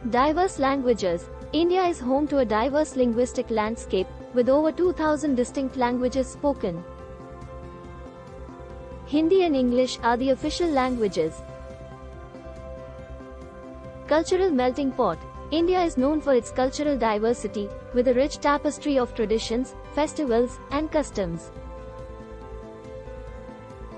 Diverse languages. India is home to a diverse linguistic landscape, with over 2,000 distinct languages spoken. Hindi and English are the official languages. Cultural melting pot. India is known for its cultural diversity, with a rich tapestry of traditions, festivals, and customs.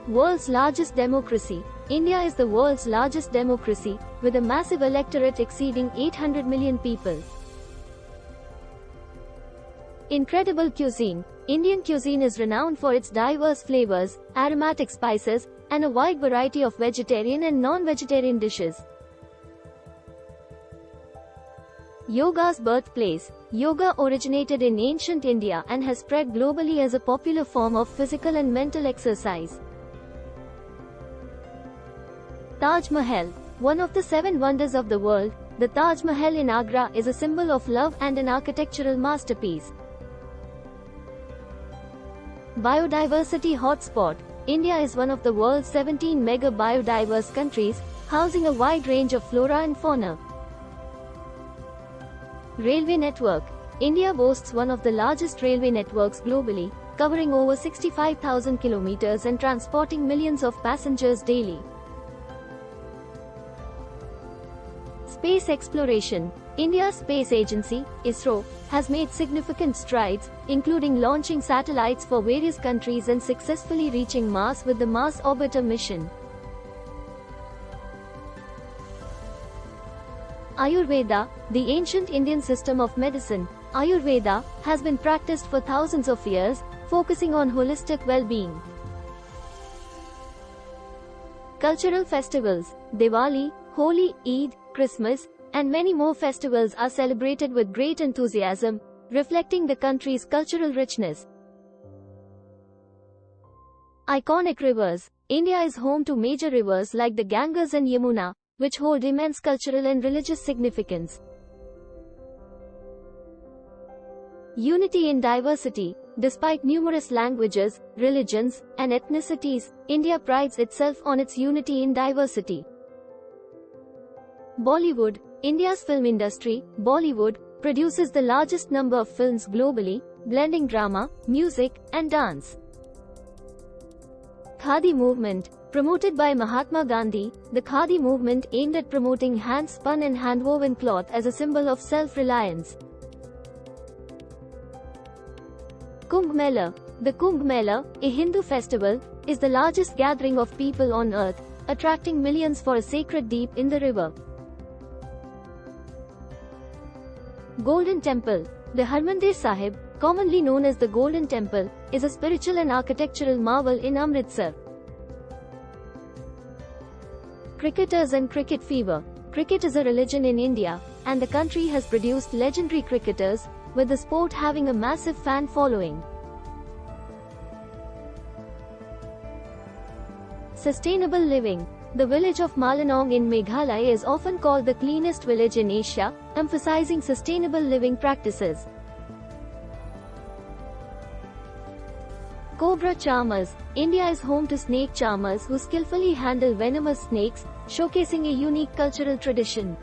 World's largest democracy. India is the world's largest democracy, with a massive electorate exceeding 800 million people. Incredible cuisine. Indian cuisine is renowned for its diverse flavors, aromatic spices, and a wide variety of vegetarian and non-vegetarian dishes. Yoga's birthplace. Yoga originated in ancient India and has spread globally as a popular form of physical and mental exercise. Taj Mahal. One of the 7 wonders of the world, the Taj Mahal in Agra is a symbol of love and an architectural masterpiece. Biodiversity hotspot. India is one of the world's 17 mega biodiverse countries, housing a wide range of flora and fauna. Railway network. India boasts one of the largest railway networks globally, covering over 65,000 kilometers and transporting millions of passengers daily. Space exploration. India's space agency, ISRO, has made significant strides, including launching satellites for various countries and successfully reaching Mars with the Mars Orbiter mission. Ayurveda, the ancient Indian system of medicine, Ayurveda, has been practiced for thousands of years, focusing on holistic well-being. Cultural festivals. Diwali, Holi, Eid, Christmas, and many more festivals are celebrated with great enthusiasm, reflecting the country's cultural richness. Iconic rivers. India is home to major rivers like the Ganges and Yamuna, which hold immense cultural and religious significance. Unity in diversity. Despite numerous languages, religions, and ethnicities, India prides itself on its unity in diversity. Bollywood. India's film industry, Bollywood, produces the largest number of films globally, blending drama, music, and dance. Khadi movement. Promoted by Mahatma Gandhi, the Khadi movement aimed at promoting hand-spun and hand-woven cloth as a symbol of self-reliance. Kumbh Mela. The Kumbh Mela, a Hindu festival, is the largest gathering of people on earth, attracting millions for a sacred deep in the river. Golden Temple. The Harmandir Sahib, commonly known as the Golden Temple, is a spiritual and architectural marvel in Amritsar. Cricketers and cricket fever. Cricket is a religion in India, and the country has produced legendary cricketers, with the sport having a massive fan following. Sustainable living. The village of Malanong in Meghalaya is often called the cleanest village in Asia, emphasizing sustainable living practices. Cobra charmers. India is home to snake charmers who skillfully handle venomous snakes, showcasing a unique cultural tradition.